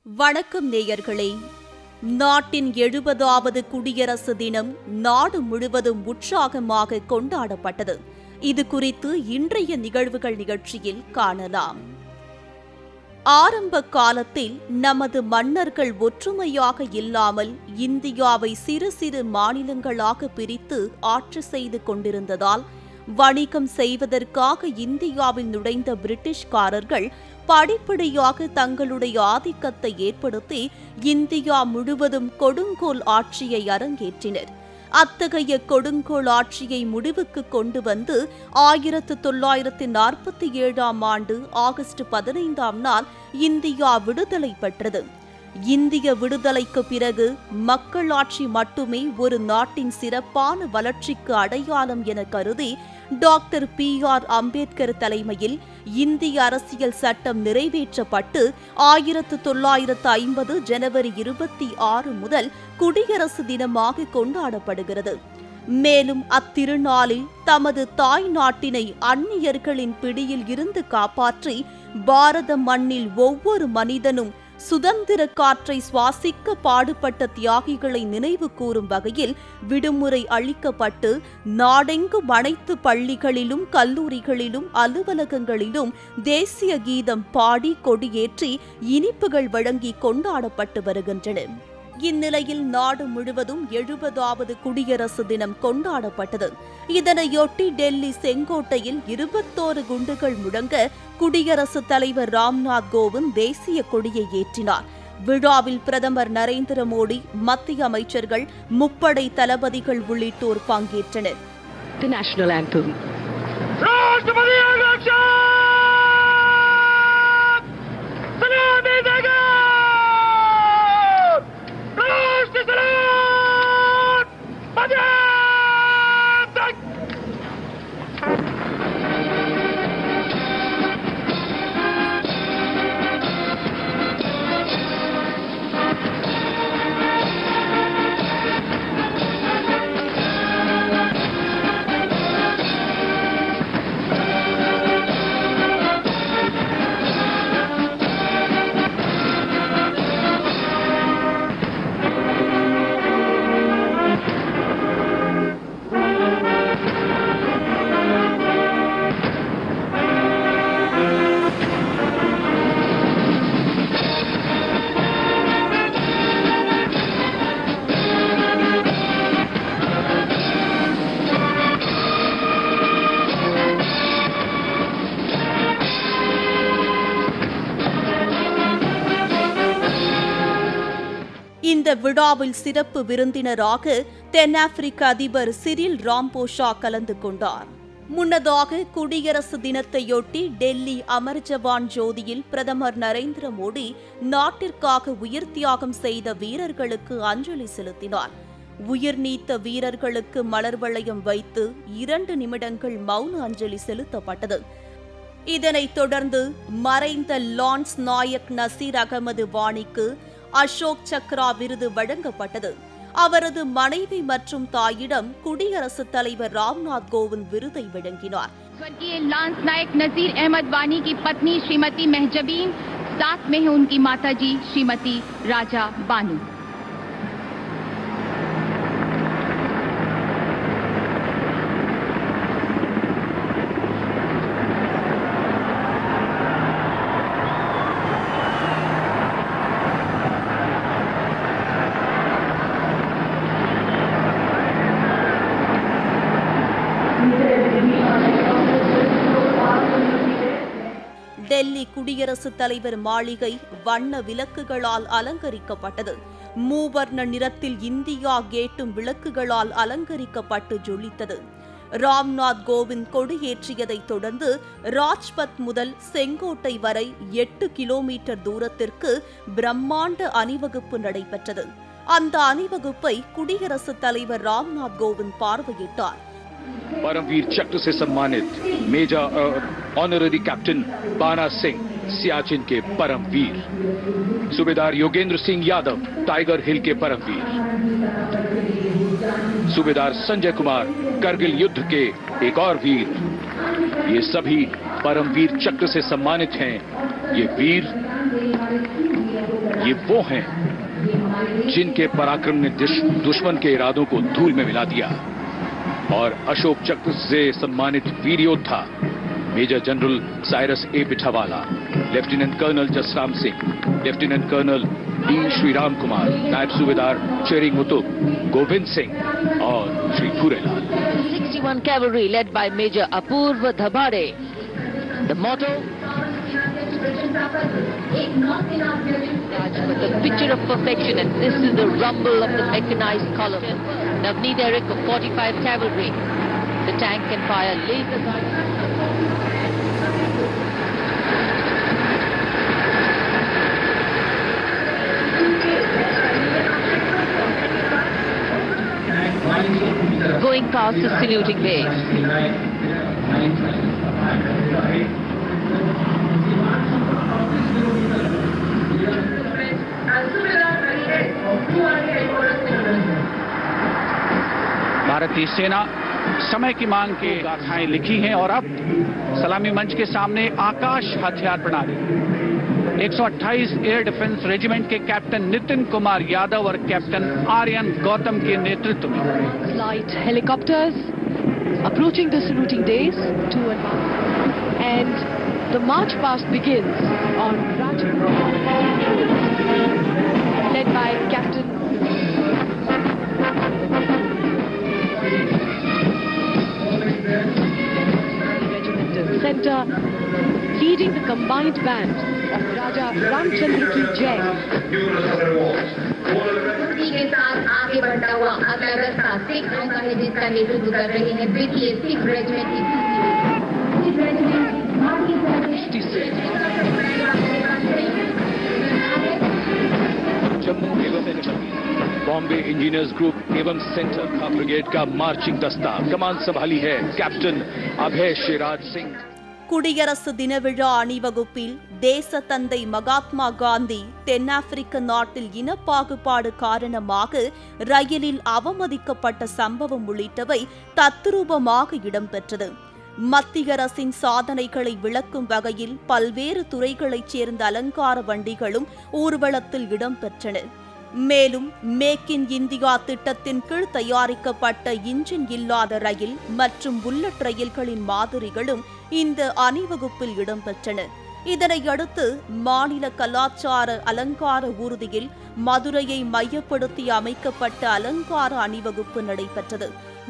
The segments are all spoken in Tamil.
வணக்கம் நேயர்களே. நாட்டின் 70வது குடியரசு தினம் நாடு முழுவதும் உற்சாகமாக கொண்டாடப்பட்டது. இது குறித்து இன்றைய நிகழ்வுகள் நிகழ்ச்சியில் காணலாம். ஆரம்ப காலத்தில் நமது மன்னர்கள் ஒற்றுமையாக இல்லாமல் இந்தியாவை சிறு சிறு மாநிலங்களாக பிரித்து ஆட்சி செய்து கொண்டிருந்ததால் வணிகம் செய்வதற்காக இந்தியாவில் நுழைந்த பிரிட்டிஷ்காரர்கள் படிப்படியாக தங்களுடைய ஆதிக்கத்தை ஏற்படுத்தி இந்தியா முழுவதும் கொடுங்கோல் ஆட்சியை அரங்கேற்றினர். அத்தகைய கொடுங்கோல் ஆட்சியை முடிவுக்கு கொண்டு வந்து 1947ஆம் ஆண்டு ஆகஸ்ட் 15ஆம் நாள் இந்தியா விடுதலை பெற்றது. இந்திய விடுதலைக்கு பிறகு மக்களாட்சி மட்டுமே ஒரு நாட்டின் சிறப்பான வளர்ச்சிக்கு அடையாளம் என கருதி டாக்டர் பி.ஆர். அம்பேத்கர் தலைமையில் இந்திய அரசியல் சட்டம் நிறைவேற்றப்பட்டு 1950 ஜனவரி 26 முதல் குடியரசு தினமாக கொண்டாடப்படுகிறது. மேலும் அத்திருநாளில் தமது தாய் நாட்டினை அந்நியர்களின் பிடியில் இருந்து காப்பாற்றி பாரத மண்ணில் ஒவ்வொரு மனிதனும் சுதந்திர காற்றை சுவாசிக்க பாடுபட்ட தியாகிகளை நினைவு கூறும் வகையில் விடுமுறை அளிக்கப்பட்டு நாடெங்கும் அனைத்து பள்ளிகளிலும் கல்லூரிகளிலும் அலுவலகங்களிலும் தேசிய கீதம் பாடி கொடியேற்றி இனிப்புகள் வழங்கி கொண்டாடப்பட்டு வருகின்றன. இந்நிலையில் நாடு முழுவதும் 70வது குடியரசு தினம் கொண்டாடப்பட்டது. இதனையொட்டி டெல்லி செங்கோட்டையில் 21 குண்டுகள் முழங்க குடியரசுத் தலைவர் ராம்நாத் கோவிந்த் தேசிய கொடியை ஏற்றினார். விழாவில் பிரதமர் நரேந்திர மோடி, மத்திய அமைச்சர்கள், முப்படை தளபதிகள் உள்ளிட்டோர் பங்கேற்றனர். இந்த விழாவில் சிறப்பு விருந்தினராக தென்னாப்பிரிக்க அதிபர் சிரில் ராம்போசா கலந்து கொண்டார். முன்னதாக குடியரசு தினத்தையொட்டி டெல்லி அமர் ஜவான் ஜோதியில் பிரதமர் நரேந்திர மோடி நாட்டிற்காக உயிர் தியாகம் செய்த வீரர்களுக்கு அஞ்சலி செலுத்தினார். உயிர் நீத்த வீரர்களுக்கு மலர் வளையம் வைத்து 2 நிமிடங்கள் மௌன அஞ்சலி செலுத்தப்பட்டது. இதனைத் தொடர்ந்து மறைந்த லான்ஸ் நாயக் நசீர் அகமது வாணிக்கு அசோக் சக்ரா விருது வழங்கப்பட்டது. அவரது மனைவி மற்றும் தாயிடம் குடியரசுத் தலைவர் ராம்நாத் கோவிந்த் விருதை வழங்கினார். स्वर्गीय लांस नायक नसीर अहमद वानी की पत्नी श्रीमती महजबीन, साथ में है उनकी माताजी श्रीमती राजा बानू. டெல்லி குடியரசுத் தலைவர் மாளிகை வண்ண விளக்குகளால் அலங்கரிக்கப்பட்டது. மூவர்ண நிறத்தில் இந்தியா கேட்டும் விளக்குகளால் அலங்கரிக்கப்பட்டு ஜொலித்தது. ராம்நாத் கோவிந்த் கொடியேற்றியதைத் தொடர்ந்து ராஜ்பத் முதல் செங்கோட்டை வரை 8 கிலோமீட்டர் தூரத்திற்கு பிரம்மாண்ட அணிவகுப்பு நடைபெற்றது. அந்த அணிவகுப்பை குடியரசுத் தலைவர் ராம்நாத் கோவிந்த் பார்வையிட்டார். परमवीर चक्र से सम्मानित मेजर ऑनररी कैप्टन बाना सिंह सियाचिन के परमवीर, सूबेदार योगेंद्र सिंह यादव टाइगर हिल के परमवीर, सूबेदार संजय कुमार करगिल युद्ध के एक और वीर, ये सभी परमवीर चक्र से सम्मानित हैं। ये वीर ये वो हैं जिनके पराक्रम ने दुश्मन के इरादों को धूल में मिला दिया और अशोक चक्र से सम्मानित वीर योद्धा major general Cyrus A Pithawala, lieutenant colonel Jasram Singh, lieutenant colonel D Sriram Kumar, Naib Subedar Charing मुतुब, Govind Singh और Shri Bhurelal. 61 cavalry led by Major Apurva Dhabade. The motto, the picture of perfection, and this is the rumble of the mechanized column. Navneet Eric of 45 cavalry. The tank can fire laser guns. Going past the saluting base. भारतीय सेना समय की मांग के गाथाएं लिखी हैं और अब सलामी मंच के सामने आकाश हथियार प्रणाली 128 एयर डिफेंस रेजिमेंट के कैप्टन नितिन कुमार यादव और कैप्टन आर्यन गौतम के नेतृत्व में Light helicopters approaching the saluting days, 2 and 1, and the march past begins on Raja, led by Captain Regimental Center, leading the combined band of Raja Ramchandra ki Jai. के साथ आगे बढ़ता हुआ अगला दस्ता सिख नौका है जिसका नेतृत्व कर रहे हैं द्वितीय सिख रेजिमेंट जम्मू एवं बॉम्बे इंजीनियर्स ग्रुप एवं सेंटर का ब्रिगेड का मार्चिंग दस्ता कमान संभाली है कैप्टन अभय शिराज सिंह। குடியரசு தின விழா அணிவகுப்பில் தேச தந்தை மகாத்மா காந்தி தென்னாப்பிரிக்க நாட்டில் இனப்பாகுபாடு காரணமாக ரயிலில் அவமதிக்கப்பட்ட சம்பவம் உள்ளிட்டவை தத்ரூபமாக இடம்பெற்றது. மத்திய அரசின் சாதனைகளை விளக்கும் வகையில் பல்வேறு துறைகளைச் சேர்ந்த அலங்கார வண்டிகளும் ஊர்வலத்தில் இடம்பெற்றன. மேலும் மேக் இன் இந்தியா திட்டத்தின் கீழ் தயாரிக்கப்பட்ட இன்ஜின் இல்லாத ரயில் மற்றும் புல்லட் ரயில்களின் மாதிரிகளும் இந்த அணிவகுப்பில் இடம்பெற்றன. இதனையடுத்து மாநில கலாச்சார அலங்கார ஊர்தியில் மதுரையை மையப்படுத்தி அமைக்கப்பட்ட அலங்கார அணிவகுப்பு நடைபெற்றது.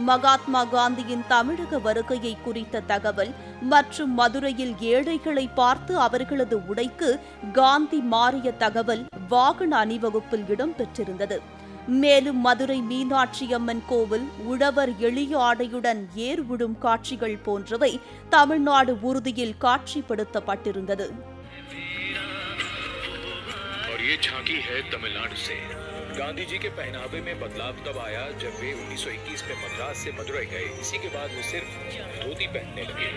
மகாத்மா காந்தியின் தமிழக வருகையை குறித்த தகவல் மற்றும் மதுரையில் ஏழைகளை பார்த்து அவர்களது உடைக்கு காந்தி மாறிய தகவல் வாகன அணிவகுப்பில் இடம்பெற்றிருந்தது. மேலும் மதுரை மீனாட்சி அம்மன் கோவில் உழவர் எளிய ஆடையுடன் ஏர் விடும் காட்சிகள் போன்றவை தமிழ்நாடு ஊர்தியில் காட்சிப்படுத்தப்பட்டிருந்தது. ये झांकी है तमिलनाडु से। गांधी जी के पहनावे में बदलाव तब आया जब वे 1921 में मद्रास से मदुरै गए। इसी के बाद वो सिर्फ धोती पहनने लगे।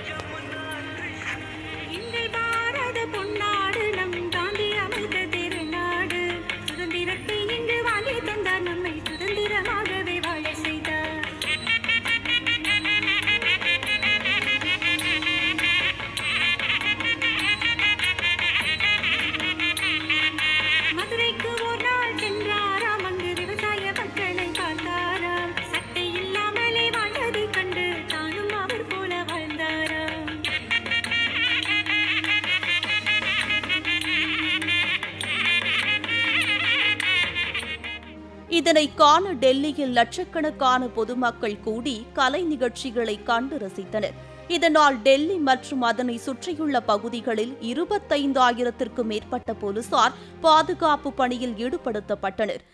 இதனை காண டெல்லியில் லட்சக்கணக்கான பொதுமக்கள் கூடி கலை நிகழ்ச்சிகளை கண்டு ரசித்தனர். இதனால் டெல்லி மற்றும் அதனை சுற்றியுள்ள பகுதிகளில் 25,000க்கும் மேற்பட்ட போலீசார் பாதுகாப்பு பணியில் ஈடுபடுத்தப்பட்டனர்.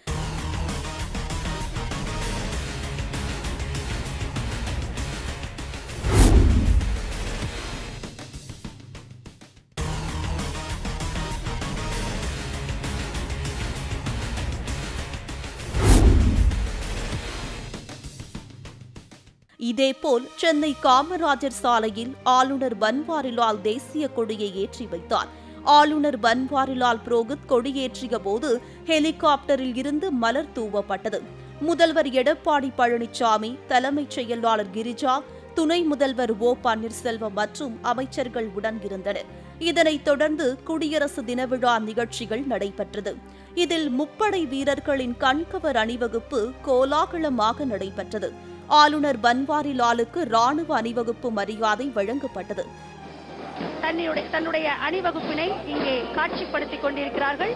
இதேபோல் சென்னை காமராஜர் சாலையில் ஆளுநர் பன்வாரிலால் தேசிய கொடியை ஏற்றி வைத்தார். ஆளுநர் பன்வாரிலால் புரோஹித் கொடியேற்றிய போது ஹெலிகாப்டரில் இருந்து மலர் தூவப்பட்டது. முதல்வர் எடப்பாடி பழனிசாமி, தலைமைச் செயலாளர் கிரிஜா, துணை முதல்வர் ஓ பன்னீர்செல்வம் மற்றும் அமைச்சர்கள் உடன் இருந்தனர். இதனைத் தொடர்ந்து குடியரசு தின விழா நிகழ்ச்சிகள் நடைபெற்றது. இதில் முப்படை வீரர்களின் கண்கவர் அணிவகுப்பு கோலாகலமாக நடைபெற்றது. ஆளுநர் பன்வாரிலாலுக்கு ராணுவ அணிவகுப்பு மரியாதை வழங்கப்பட்டது. தன்னுடைய அணிவகுப்பினை இங்கே காட்சிப்படுத்திக் கொண்டிருக்கிறார்கள்.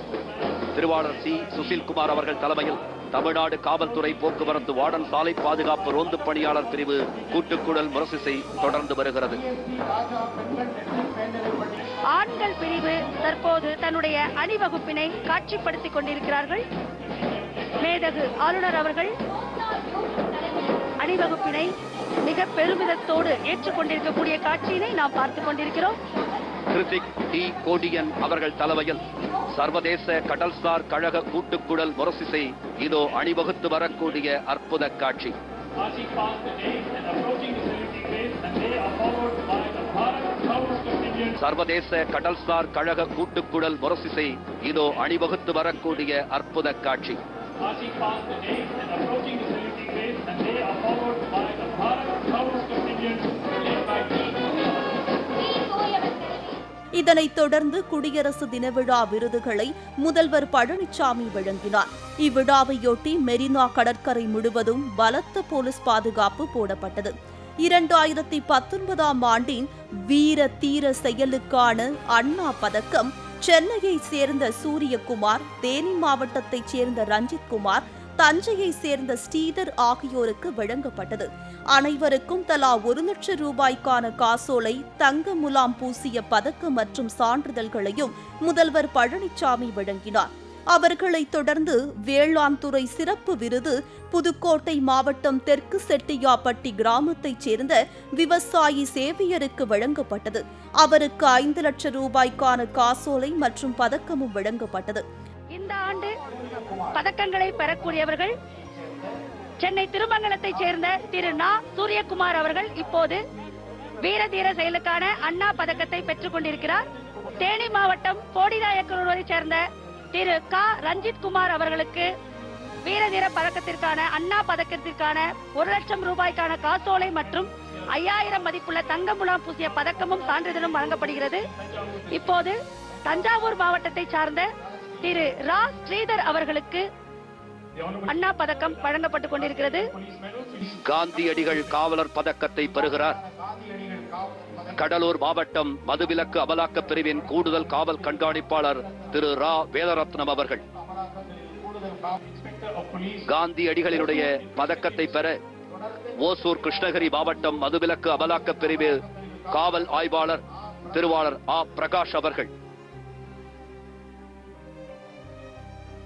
திருவாளர் சி. சுசில்குமார் அவர்கள் தலைமையில் தமிழ்நாடு காவல்துறை போக்குவரத்து வார்டன் சாலை பாதுகாப்பு ரோந்து பணியாளர் பிரிவு கூட்டுக்குழல் முரசிசை தொடர்ந்து வருகிறது. ஆண்கள் பிரிவு தற்போது தன்னுடைய அணிவகுப்பினை காட்சிப்படுத்திக் கொண்டிருக்கிறார்கள். மேதகு ஆளுநர் அவர்கள் அணிவகுப்பினை மிக பெருமிதத்தோடு ஏற்றுக்கொண்டிருக்கக்கூடிய காட்சியினை நாம் பார்த்துக் கொண்டிருக்கிறோம். கிருத்திக் டி. கோடியன் அவர்கள் தலைமையில் சர்வதேச கடல்சார் கழக கூட்டுக்குழல் முரசிசை இதோ அணிவகுத்து வரக்கூடிய அற்புத காட்சி. சர்வதேச கடல்சார் கழக கூட்டுக்குழல் முரசிசை இதோ அணிவகுத்து வரக்கூடிய அற்புத காட்சி. இதனைத் தொடர்ந்து குடியரசு தின விழா விருதுகளை முதல்வர் பழனிசாமி வழங்கினார். இவ்விழாவையொட்டி மெரினா கடற்கரை முழுவதும் பலத்த போலீஸ் பாதுகாப்பு போடப்பட்டது. 2019 ஆண்டின் வீர தீர செயலுக்கான அண்ணா பதக்கம் சென்னையைச் சேர்ந்த சூரியகுமார், தேனி மாவட்டத்தைச் சேர்ந்த ரஞ்சித்குமார், தஞ்சையைச் சேர்ந்த ஸ்ரீதர் ஆகியோருக்கு வழங்கப்பட்டது. அனைவருக்கும் தலா 1 லட்சம் ரூபாய்க்கான காசோலை, தங்க முலாம் பூசிய பதக்கம் மற்றும் சான்றிதழ்களையும் முதல்வர் பழனிசாமி வழங்கினார். அவர்களைத் தொடர்ந்து வேளாண் துறை சிறப்பு விருது புதுக்கோட்டை மாவட்டம் தெற்கு செட்டியாப்பட்டி கிராமத்தைச் சேர்ந்த விவசாயி சேவியருக்கு வழங்கப்பட்டது. அவருக்கு 5 லட்சம் ரூபாய்க்கான காசோலை மற்றும் பதக்கமும் வழங்கப்பட்டது. இந்த ஆண்டு பதக்கங்களை பெறக்கூடியவர்கள் சென்னை திருமங்கலத்தைச் சேர்ந்த திரு நா. சூரியகுமார் அவர்கள் இப்போது வீரதீர செயலுக்கான அண்ணா பதக்கத்தை பெற்றுக் கொண்டிருக்கிறார். தேனி மாவட்டம் போடிநாயக்கனூரைச் சேர்ந்த திரு க. ரஞ்சித்குமார் அவர்களுக்கு வீரதீர பதக்கத்திற்கான அண்ணா பதக்கத்திற்கான 1 லட்சம் ரூபாய்க்கான காசோலை மற்றும் 5000 மதிப்புள்ள தங்க முலாம் பூசிய பதக்கமும் சான்றிதழும் வழங்கப்படுகிறது. இப்போது தஞ்சாவூர் மாவட்டத்தை சார்ந்த திரு ரா. ஸ்ரீதர் அவர்களுக்கு அண்ணா பதக்கம் வழங்கப்பட்டுக் கொண்டிருக்கிறது. காந்தியடிகள் காவலர் பதக்கத்தை பெறுகிறார். கடலூர் மாவட்டம் மதுவிலக்கு அமலாக்க பிரிவின் கூடுதல் காவல் கண்காணிப்பாளர் திரு ரா. வேதரத்னம் அவர்கள் காந்தியடிகளினுடைய பதக்கத்தை பெற ஓசூர் கிருஷ்ணகிரி மாவட்டம் மதுவிலக்கு அமலாக்க பிரிவு காவல் ஆய்வாளர் திருவாளர் ஆ. பிரகாஷ் அவர்கள்,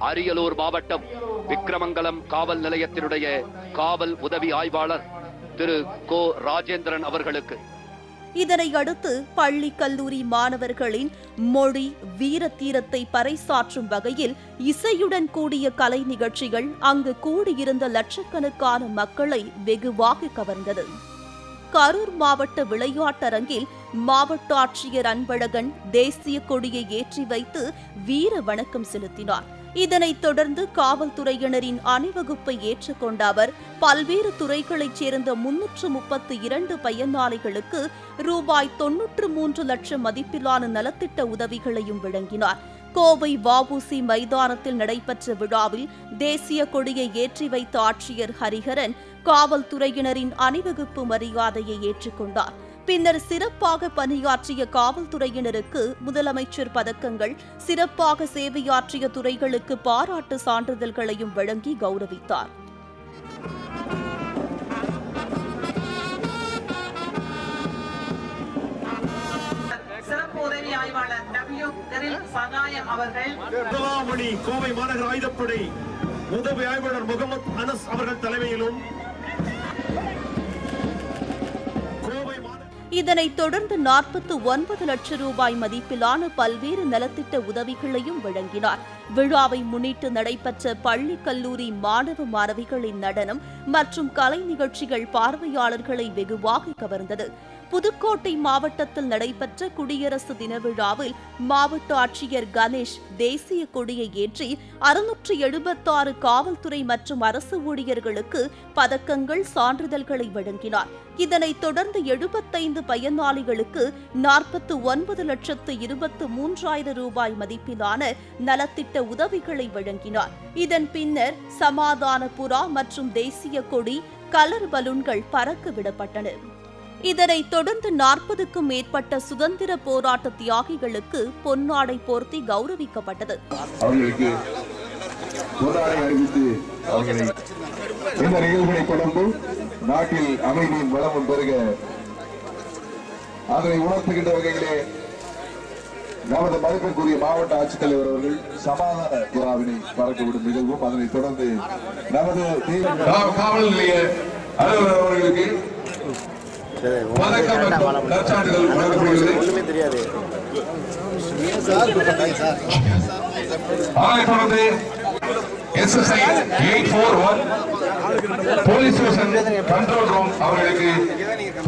அரியலூர் மாவட்டம் விக்கிரமங்கலம் காவல் நிலையத்தினுடைய காவல் உதவி ஆய்வாளர் திரு கோ. ராஜேந்திரன் அவர்களுக்கு. இதனையடுத்து பள்ளி கல்லூரி மாணவர்களின் மொழி வீரத்தீரத்தை பறைசாற்றும் வகையில் இசையுடன் கூடிய கலை நிகழ்ச்சிகள் அங்கு கூடியிருந்த லட்சக்கணக்கான மக்களை வெகுவாக கவர்ந்தது. கரூர் மாவட்ட விளையாட்டரங்கில் மாவட்ட ஆட்சியர் அன்பழகன் தேசிய கொடியை ஏற்றி வைத்து வீர வணக்கம் செலுத்தினார். இதனைத் தொடர்ந்து காவல்துறையினரின் அணிவகுப்பை ஏற்றுக்கொண்ட அவர் பல்வேறு துறைகளைச் சேர்ந்த 332 பயனாளிகளுக்கு ரூபாய் 93 லட்சம் மதிப்பிலான நலத்திட்ட உதவிகளையும் வழங்கினார். கோவை வ.உ.சி. மைதானத்தில் நடைபெற்ற விழாவில் தேசிய கொடியை ஏற்றி வைத்த ஆட்சியர் ஹரிஹரன் காவல்துறையினரின் அணிவகுப்பு மரியாதையை ஏற்றுக்கொண்டார். பின்னர் சிறப்பாக பணியாற்றிய காவல்துறையினருக்கு முதலமைச்சர் பதக்கங்கள், சிறப்பாக சேவையாற்றிய துறைகளுக்கு பாராட்டு சான்றிதழ்களையும் வழங்கி கௌரவித்தார். சிறப்பு உதவி ஆய்வாளர் W. சகாயம் அவர்கள், கோவை மாநகர ஆயுதப்படை உதவி ஆய்வாளர் முகமது அனஸ் அவர்கள் தலைமையிலும், இதனைத் தொடர்ந்து 49 லட்சம் ரூபாய் மதிப்பிலான பல்வேறு நலத்திட்ட உதவிகளையும் வழங்கினார். விழாவை முன்னிட்டு நடைபெற்ற பள்ளி கல்லூரி மாணவ மாணவிகளின் நடனம் மற்றும் கலை நிகழ்ச்சிகள் பார்வையாளர்களை வெகுவாக கவர்ந்தது. புதுக்கோட்டை மாவட்டத்தில் நடைபெற்ற குடியரசு தின விழாவில் மாவட்ட ஆட்சியர் கணேஷ் தேசிய கொடியை ஏற்றி 676 காவல்துறை மற்றும் அரசு ஊழியர்களுக்கு பதக்கங்கள், சான்றிதழ்களை வழங்கினார். இதனைத் தொடர்ந்து 75 பயனாளிகளுக்கு 49,23,000 ரூபாய் மதிப்பிலான நலத்திட்ட உதவிகளை வழங்கினார். இதன் பின்னர் சமாதான புறா மற்றும் தேசிய கொடி, கலர் பலூன்கள் பறக்க விடப்பட்டன. இதனைத் தொடர்ந்து 40க்கும் மேற்பட்ட சுதந்திர போராட்ட தியாகிகளுக்கு பொன்னாடை போர்த்தி கௌரவிக்கப்பட்டது. அவர்களுக்கு பொன்னாடை அணிவித்து அவர்களை இந்த நிகழ்வுகளை தொடர்ந்து நாட்டில் அமைதியின் வளமும் பெருக அதனை உணர்த்துகின்ற வகையிலே நமது மதிப்பிற்குரிய மாவட்ட ஆட்சித்தலைவர் அவர்கள் சமாதான புறாவினை பறக்கவிடும் நிகழ்வும், அதனைத் தொடர்ந்து நமது காவல் நிலைய அலுவலர் அவர்களுக்கு பதக்கம் மற்றும் நற்சான்றிதழ் வழங்கப்படுகிறது. அதனைத் தொடர்ந்து SSI 841 police station control room அவர்களுக்கு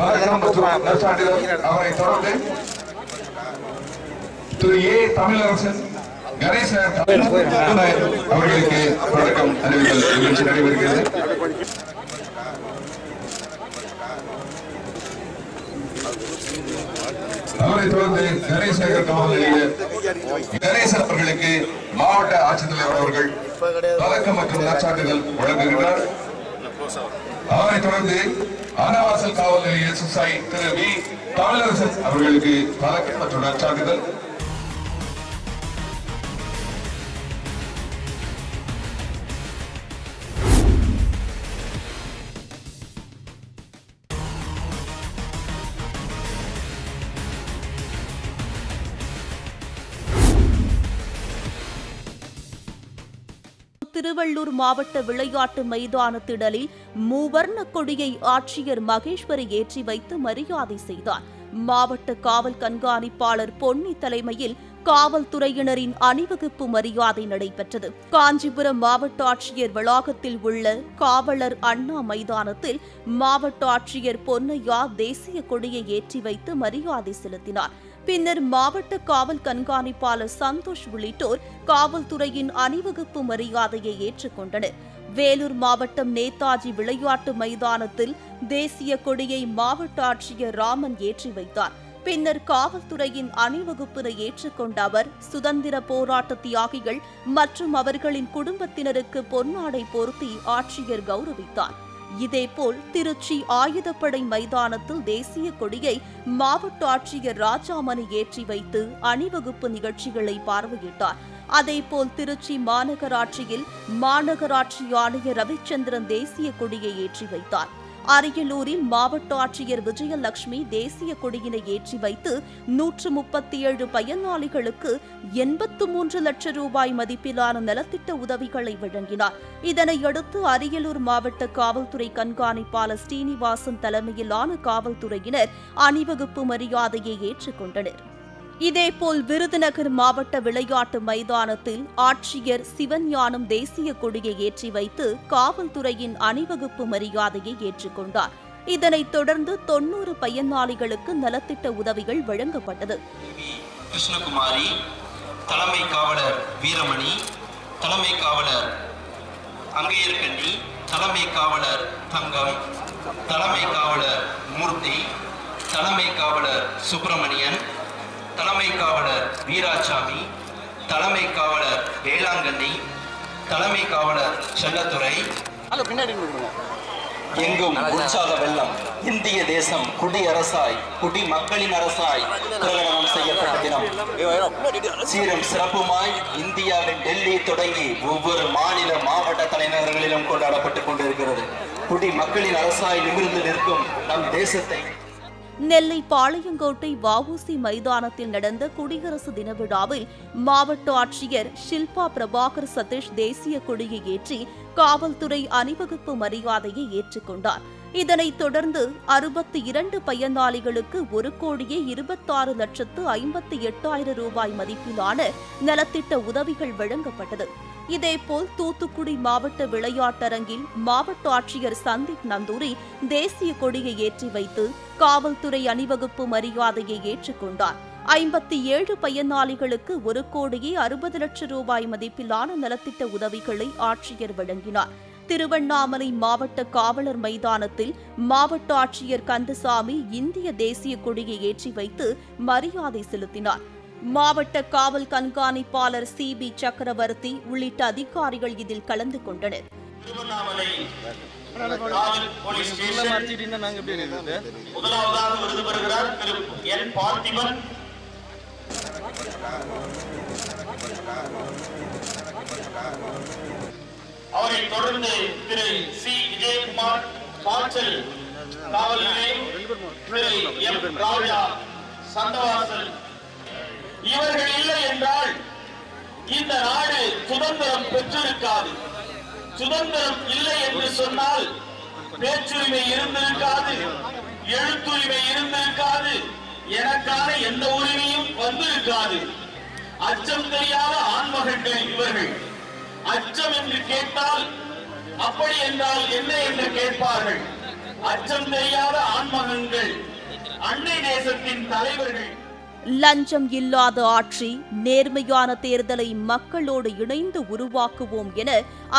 பதக்கம் மற்றும் நற்சான்றிதழ். அவரைத் தொடர்ந்து திரு ஏ. தமிழரசன் கணேசன் அவர்களுக்கு பதக்கம் அறிவித்தல் நிகழ்ச்சி நடைபெறுகிறது. அவரைத் தொடர்ந்து கணேசேகர் காவல் நிலைய கணேசன் அவர்களுக்கு மாவட்ட ஆட்சித்தலைவர் அவர்கள் பதக்கம் மற்றும் நற்சான்றிதழ் வழங்குகிறார். அவரைத் தொடர்ந்து அனவாசல் காவல் நிலைய SSI திரு வி. தமிழரசன் அவர்களுக்கு பதக்கம் மற்றும் நற்சான்றிதழ். திருவள்ளூர் மாவட்ட விளையாட்டு மைதான திடலில் மூவர்ண கொடியை ஆட்சியர் மகேஸ்வரி ஏற்றி வைத்து மரியாதை செய்தார். மாவட்ட காவல் கண்காணிப்பாளர் பொன்னி தலைமையில் காவல்துறையினரின் அணிவகுப்பு மரியாதை நடைபெற்றது. காஞ்சிபுரம் மாவட்ட ஆட்சியர் வளாகத்தில் உள்ள காவலர் அண்ணா மைதானத்தில் மாவட்ட ஆட்சியர் பொன்னையா தேசிய கொடியை ஏற்றி வைத்து மரியாதை செலுத்தினார். பின்னர் மாவட்ட காவல் கண்காணிப்பாளர் சந்தோஷ் உள்ளிட்டோர் காவல்துறையின் அணிவகுப்பு மரியாதையை ஏற்றுக்கொண்டனர். வேலூர் மாவட்டம் நேதாஜி விளையாட்டு மைதானத்தில் தேசிய கொடியை மாவட்ட ஆட்சியர் ராமன் ஏற்றி வைத்தார். பின்னர் காவல்துறையின் அணிவகுப்பினை ஏற்றுக்கொண்ட அவர் சுதந்திர போராட்ட தியாகிகள் மற்றும் அவர்களின் குடும்பத்தினருக்கு பொன்னாடை போர்த்தி ஆட்சியர் கௌரவித்தார். இதேபோல் திருச்சி ஆயுதப்படை மைதானத்தில் தேசிய கொடியை மாவட்ட ஆட்சியர் ராஜாமணி ஏற்றி வைத்து அணிவகுப்பு நிகழ்ச்சிகளை பார்வையிட்டார். அதேபோல் திருச்சி மாநகராட்சியில் மாநகராட்சி ஆணையர் ரவிச்சந்திரன் தேசிய கொடியை ஏற்றி வைத்தார். அரியலூரில் மாவட்ட ஆட்சியர் விஜயலட்சுமி தேசிய கொடியினை ஏற்றி வைத்து 137 பயனாளிகளுக்கு 83 லட்சம் ரூபாய் மதிப்பிலான நலத்திட்ட உதவிகளை வழங்கினார். இதனையடுத்து அரியலூர் மாவட்ட காவல்துறை கண்காணிப்பாளர் ஸ்ரீனிவாசன் தலைமையிலான காவல்துறையினர் அணிவகுப்பு மரியாதையை ஏற்றுக்கொண்டனர். இதேபோல் விருதுநகர் மாவட்ட விளையாட்டு மைதானத்தில் ஆட்சியர் சிவஞானம் தேசிய கொடியை ஏற்றி வைத்து காவல்துறையின் அணிவகுப்பு மரியாதையை ஏற்றுக்கொண்டார். இதனைத் தொடர்ந்து 90 பயனாளிகளுக்கு நலத்திட்ட உதவிகள் வழங்கப்பட்டது. கிருஷ்ணகுமாரி, தலைமை காவலர் வீரமணி, தலைமை காவலர் அங்கையர்கண்ணி, தலைமை காவலர் தங்கம், தலைமை காவலர் மூர்த்தி, தலைமை காவலர் சுப்பிரமணியன், தலைமை காவலர் வீராசாமி, தலைமை காவலர் வேளாங்கண்ணி, தலைமை காவலர் செல்லத்துறை. எங்கும் உற்சாக வெள்ளம். இந்திய தேசம் குடியரசாய் குடி மக்களின் அரசாய் பிரகடனம் செய்யப்பட்ட தினம். சீரும் சிறப்புமாய் இந்தியாவின் டெல்லி தொடங்கி ஒவ்வொரு மாநில மாவட்ட தலைநகரங்களிலும் கொண்டாடப்பட்டுக் கொண்டிருக்கிறது. குடி மக்களின் அரசாய் நிமிர்ந்து நிற்கும் நம் தேசத்தை. நெல்லை பாளையங்கோட்டை வஉசி மைதானத்தில் நடந்த குடியரசு தின விழாவில் மாவட்ட ஆட்சியர் ஷில்பா பிரபாகர் சதீஷ் தேசிய கொடியை ஏற்றி காவல்துறை அணிவகுப்பு மரியாதையை ஏற்றுக்கொண்டார். இதனைத் தொடர்ந்து 62 பயனாளிகளுக்கு 1,26,58,800 ரூபாய் மதிப்பிலான நலத்திட்ட உதவிகள் வழங்கப்பட்டது. இதேபோல் தூத்துக்குடி மாவட்ட விளையாட்டரங்கில் மாவட்ட ஆட்சியர் சந்தீப் நந்தூரி தேசிய கொடியை ஏற்றி வைத்து காவல்துறை அணிவகுப்பு மரியாதையை ஏற்றுக்கொண்டார். 57 பயனாளிகளுக்கு 1,60,00,000 ரூபாய் மதிப்பிலான நலத்திட்ட உதவிகளை ஆட்சியர் வழங்கினார். திருவண்ணாமலை மாவட்ட காவலர் மைதானத்தில் மாவட்ட ஆட்சியர் கந்தசாமி இந்திய தேசிய கொடியை ஏற்றி வைத்து மரியாதை செலுத்தினார். மாவட்ட காவல் கண்காணிப்பாளர் CB சக்கரவர்த்தி உள்ளிட்ட அதிகாரிகள் இதில் கலந்து கொண்டனர். அவரை தொடர்ந்து திரு C. விஜயகுமார் பாச்சல் காவல் நிலையம், திரு M. ராஜா சந்தவாசல். இவர்கள் இல்லை என்றால் இந்த நாடு சுதந்திரம் பெற்றிருக்காது. சுதந்திரம் இல்லை என்று சொன்னால் பேச்சுரிமை இருந்திருக்காது, எழுத்துரிமை இருந்திருக்காது, எனக்கான எந்த உரிமையும் வந்திருக்காது. அச்சம் தெரியாத ஆண்மகன்கள் இவர்கள். அச்சம் என்று கேட்டால் அப்படி என்றால் என்ன என்று கேட்பார்கள். அச்சம் தெரியாத ஆண்மகன்கள், அன்னை தேசத்தின் தலைவர்கள். லஞ்சம் இல்லாத ஆட்சி, நேர்மையான தேர்தலை மக்களோடு இணைந்து உருவாக்குவோம் என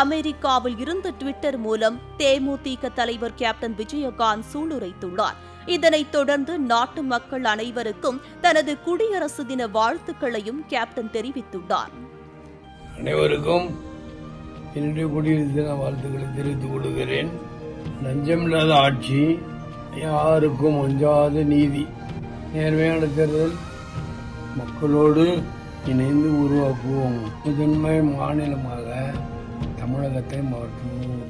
அமெரிக்காவில் இருந்து ட்விட்டர் மூலம் தேமுதிக தலைவர் கேப்டன் விஜயகாந்த் சூளுரைத்துள்ளார். இதனைத் தொடர்ந்து நாட்டு மக்கள் அனைவருக்கும் தனது குடியரசு தின வாழ்த்துக்களையும் கேப்டன் தெரிவித்துள்ளார். அனைவருக்கும் என்னுடைய குடியரசு தின வாழ்த்துக்களை தெரிவித்துக் கொள்கிறேன். லஞ்சமில்லாத ஆட்சி, யாருக்கும் அஞ்சாத நீதி, நேர்மையான தேர்தல் மக்களோடு இணைந்து உருவாக்குவோம். முதன்மை மாநிலமாக தமிழகத்தை மாற்றுவோம்.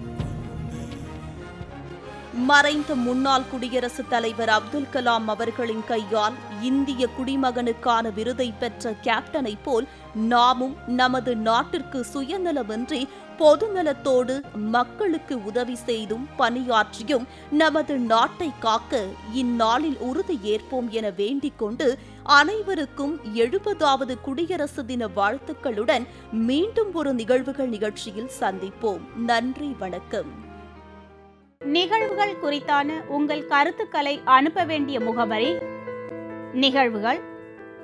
மறைந்த முன்னாள் குடியரசுத் தலைவர் அப்துல் கலாம் அவர்களின் கையால் இந்திய குடிமகனுக்கான விருதை பெற்ற கேப்டனை போல் நாமும் நமது நாட்டிற்கு சுயநலமின்றி பொதுநலத்தோடு மக்களுக்கு உதவி செய்தும் பணியாற்றியும் நமது நாட்டை காக்க இந்நாளில் உறுதி ஏற்போம் என வேண்டிக் கொண்டு அனைவருக்கும் 70வது குடியரசு தின வாழ்த்துக்களுடன் மீண்டும் ஒரு நிகழ்வுகள் நிகழ்ச்சியில் சந்திப்போம். நன்றி, வணக்கம். நிகழ்வுகள் குறித்தான உங்கள் கருத்துக்களை அனுப்ப வேண்டிய முகவரி: நிகழ்வுகள்,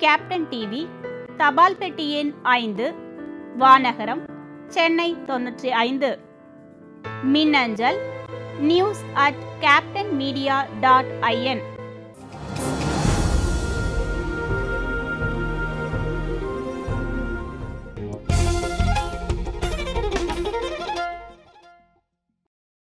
கேப்டன் டிவி, தபால் பெட்டி எண் 5, வானகரம், சென்னை 95. மின்னஞ்சல் news@captainmedia.in